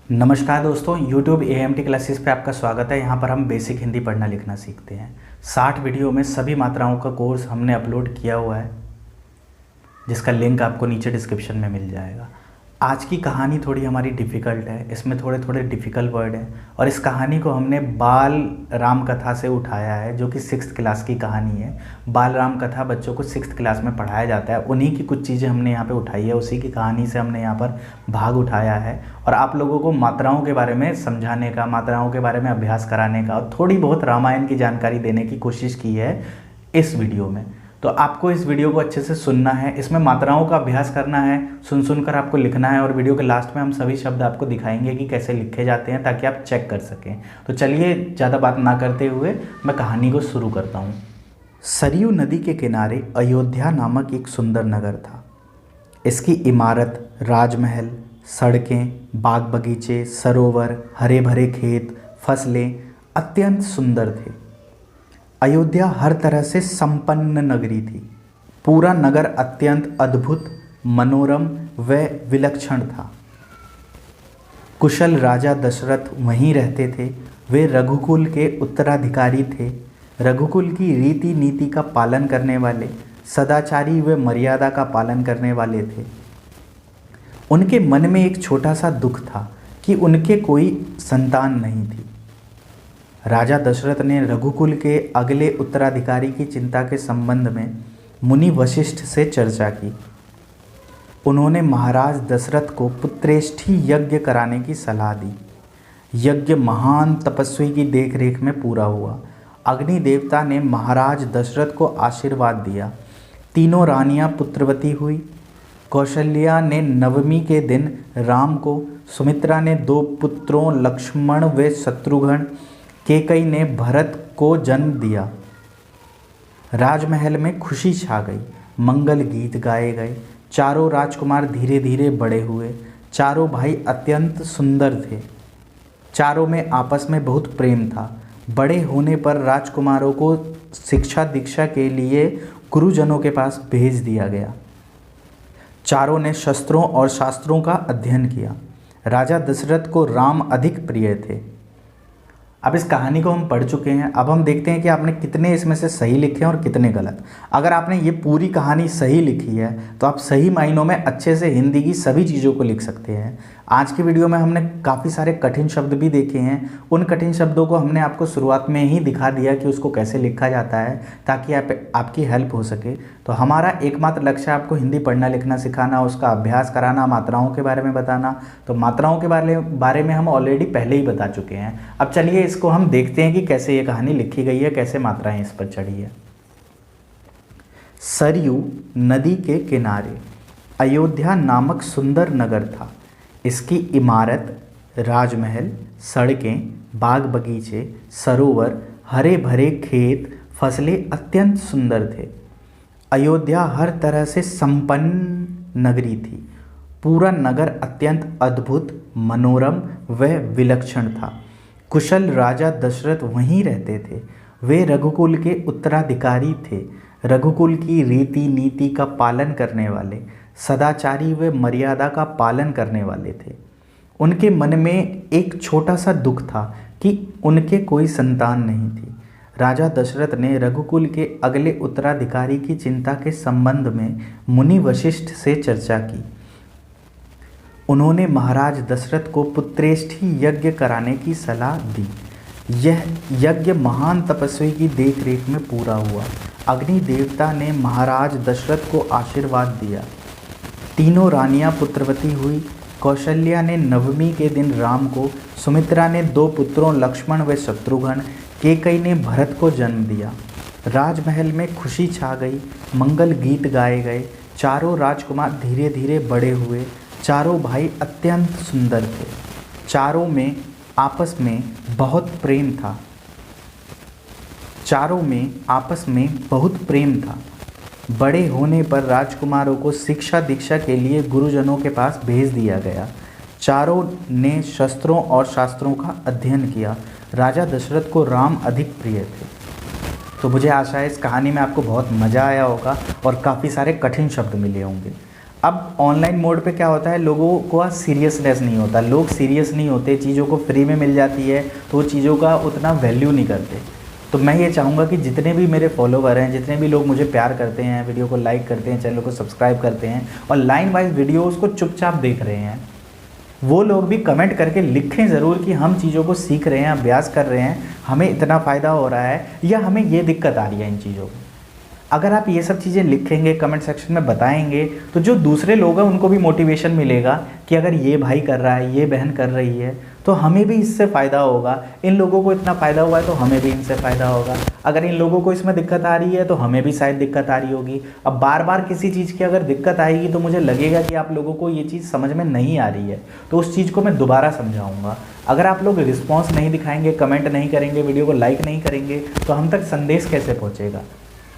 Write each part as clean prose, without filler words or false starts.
नमस्कार दोस्तों, YouTube AMT classes पे आपका स्वागत है। यहाँ पर हम बेसिक हिंदी पढ़ना लिखना सीखते हैं। 60 वीडियो में सभी मात्राओं का कोर्स हमने अपलोड किया हुआ है, जिसका लिंक आपको नीचे डिस्क्रिप्शन में मिल जाएगा। आज की कहानी थोड़ी हमारी डिफ़िकल्ट है, इसमें थोड़े थोड़े डिफ़िकल्ट वर्ड हैं और इस कहानी को हमने बाल राम कथा से उठाया है, जो कि 6th क्लास की कहानी है। बाल राम कथा बच्चों को 6th क्लास में पढ़ाया जाता है, उन्हीं की कुछ चीज़ें हमने यहाँ पे उठाई है, उसी की कहानी से हमने यहाँ पर भाग उठाया है और आप लोगों को मात्राओं के बारे में समझाने का, मात्राओं के बारे में अभ्यास कराने का और थोड़ी बहुत रामायण की जानकारी देने की कोशिश की है इस वीडियो में। तो आपको इस वीडियो को अच्छे से सुनना है, इसमें मात्राओं का अभ्यास करना है, सुन कर आपको लिखना है और वीडियो के लास्ट में हम सभी शब्द आपको दिखाएंगे कि कैसे लिखे जाते हैं, ताकि आप चेक कर सकें। तो चलिए ज़्यादा बात ना करते हुए मैं कहानी को शुरू करता हूँ। सरयू नदी के किनारे अयोध्या नामक एक सुंदर नगर था। इसकी इमारत, राजमहल, सड़कें, बाग बगीचे, सरोवर, हरे भरे खेत, फसलें अत्यंत सुंदर थे। अयोध्या हर तरह से संपन्न नगरी थी। पूरा नगर अत्यंत अद्भुत, मनोरम व विलक्षण था। कुशल राजा दशरथ वहीं रहते थे। वे रघुकुल के उत्तराधिकारी थे। रघुकुल की रीति नीति का पालन करने वाले, सदाचारी व मर्यादा का पालन करने वाले थे। उनके मन में एक छोटा सा दुख था कि उनके कोई संतान नहीं थी। राजा दशरथ ने रघुकुल के अगले उत्तराधिकारी की चिंता के संबंध में मुनि वशिष्ठ से चर्चा की। उन्होंने महाराज दशरथ को पुत्रेष्ठी यज्ञ कराने की सलाह दी। यज्ञ महान तपस्वी की देखरेख में पूरा हुआ। अग्नि देवता ने महाराज दशरथ को आशीर्वाद दिया। तीनों रानियां पुत्रवती हुई। कौशल्या ने नवमी के दिन राम को, सुमित्रा ने 2 पुत्रों लक्ष्मण व शत्रुघ्न, कैकेयी ने भरत को जन्म दिया। राजमहल में खुशी छा गई। मंगल गीत गाए गए। चारों राजकुमार धीरे धीरे बड़े हुए। चारों भाई अत्यंत सुंदर थे। चारों में आपस में बहुत प्रेम था। बड़े होने पर राजकुमारों को शिक्षा दीक्षा के लिए गुरुजनों के पास भेज दिया गया। चारों ने शस्त्रों और शास्त्रों का अध्ययन किया। राजा दशरथ को राम अधिक प्रिय थे। अब इस कहानी को हम पढ़ चुके हैं। अब हम देखते हैं कि आपने कितने इसमें से सही लिखे हैं और कितने गलत। अगर आपने ये पूरी कहानी सही लिखी है तो आप सही मायनों में अच्छे से हिंदी की सभी चीज़ों को लिख सकते हैं। आज की वीडियो में हमने काफ़ी सारे कठिन शब्द भी देखे हैं। उन कठिन शब्दों को हमने आपको शुरुआत में ही दिखा दिया कि उसको कैसे लिखा जाता है, ताकि आपकी हेल्प हो सके। तो हमारा एकमात्र लक्ष्य आपको हिंदी पढ़ना लिखना सिखाना, उसका अभ्यास कराना, मात्राओं के बारे में बताना। तो मात्राओं के बारे में हम ऑलरेडी पहले ही बता चुके हैं। अब चलिए इसको हम देखते हैं कि कैसे ये कहानी लिखी गई है, कैसे मात्राएं इस पर चढ़ी है। सरयू नदी के किनारे अयोध्या नामक सुंदर नगर था। इसकी इमारत, राजमहल, सड़कें, बाग बगीचे, सरोवर, हरे भरे खेत, फसलें अत्यंत सुंदर थे। अयोध्या हर तरह से संपन्न नगरी थी। पूरा नगर अत्यंत अद्भुत, मनोरम व विलक्षण था। कुशल राजा दशरथ वहीं रहते थे। वे रघुकुल के उत्तराधिकारी थे। रघुकुल की रीति नीति का पालन करने वाले, सदाचारी व मर्यादा का पालन करने वाले थे। उनके मन में एक छोटा सा दुख था कि उनके कोई संतान नहीं थी। राजा दशरथ ने रघुकुल के अगले उत्तराधिकारी की चिंता के संबंध में मुनि वशिष्ठ से चर्चा की। उन्होंने महाराज दशरथ को पुत्रेष्ठी यज्ञ कराने की सलाह दी। यह यज्ञ महान तपस्वी की देखरेख में पूरा हुआ। अग्नि देवता ने महाराज दशरथ को आशीर्वाद दिया। तीनों रानियां पुत्रवती हुई। कौशल्या ने नवमी के दिन राम को, सुमित्रा ने 2 पुत्रों लक्ष्मण व शत्रुघ्न, कैकेयी ने भरत को जन्म दिया। राजमहल में खुशी छा गई। मंगल गीत गाए गए। चारों राजकुमार धीरे धीरे बड़े हुए। चारों भाई अत्यंत सुंदर थे। चारों में आपस में बहुत प्रेम था। चारों में आपस में बहुत प्रेम था। बड़े होने पर राजकुमारों को शिक्षा दीक्षा के लिए गुरुजनों के पास भेज दिया गया। चारों ने शस्त्रों और शास्त्रों का अध्ययन किया। राजा दशरथ को राम अधिक प्रिय थे। तो मुझे आशा है इस कहानी में आपको बहुत मज़ा आया होगा और काफ़ी सारे कठिन शब्द मिले होंगे। अब ऑनलाइन मोड पे क्या होता है, लोगों को सीरियसनेस नहीं होता, लोग सीरियस नहीं होते, चीज़ों को फ्री में मिल जाती है तो वो चीज़ों का उतना वैल्यू नहीं करते। तो मैं ये चाहूँगा कि जितने भी मेरे फॉलोवर हैं, जितने भी लोग मुझे प्यार करते हैं, वीडियो को लाइक करते हैं, चैनल को सब्सक्राइब करते हैं और लाइन वाइज वीडियोस को चुपचाप देख रहे हैं, वो लोग भी कमेंट करके लिखें ज़रूर कि हम चीज़ों को सीख रहे हैं, अभ्यास कर रहे हैं, हमें इतना फ़ायदा हो रहा है या हमें ये दिक्कत आ रही है इन चीज़ों में। अगर आप ये सब चीज़ें लिखेंगे, कमेंट सेक्शन में बताएंगे, तो जो दूसरे लोग हैं उनको भी मोटिवेशन मिलेगा कि अगर ये भाई कर रहा है, ये बहन कर रही है, तो हमें भी इससे फ़ायदा होगा। इन लोगों को इतना फ़ायदा हुआ है तो हमें भी इनसे फ़ायदा होगा। अगर इन लोगों को इसमें दिक्कत आ रही है तो हमें भी शायद दिक्कत आ रही होगी। अब बार बार किसी चीज़ की अगर दिक्कत आएगी तो मुझे लगेगा कि आप लोगों को ये चीज़ समझ में नहीं आ रही है, तो उस चीज़ को मैं दोबारा समझाऊँगा। अगर आप लोग रिस्पॉन्स नहीं दिखाएंगे, कमेंट नहीं करेंगे, वीडियो को लाइक नहीं करेंगे, तो हम तक संदेश कैसे पहुँचेगा।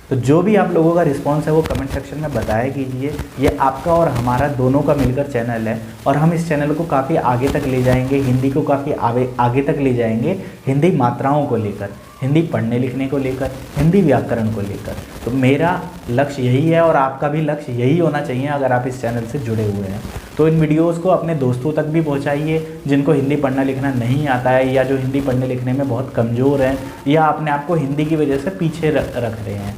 तो जो भी आप लोगों का रिस्पांस है वो कमेंट सेक्शन में बताया कीजिए। ये आपका और हमारा दोनों का मिलकर चैनल है और हम इस चैनल को काफ़ी आगे तक ले जाएंगे, हिंदी को काफ़ी आगे तक ले जाएंगे, हिंदी मात्राओं को लेकर, हिंदी पढ़ने लिखने को लेकर, हिंदी व्याकरण को लेकर। तो मेरा लक्ष्य यही है और आपका भी लक्ष्य यही होना चाहिए अगर आप इस चैनल से जुड़े हुए हैं। तो इन वीडियोस को अपने दोस्तों तक भी पहुंचाइए जिनको हिंदी पढ़ना लिखना नहीं आता है या जो हिंदी पढ़ने लिखने में बहुत कमज़ोर हैं या अपने आप को हिंदी की वजह से पीछे रख रहे हैं।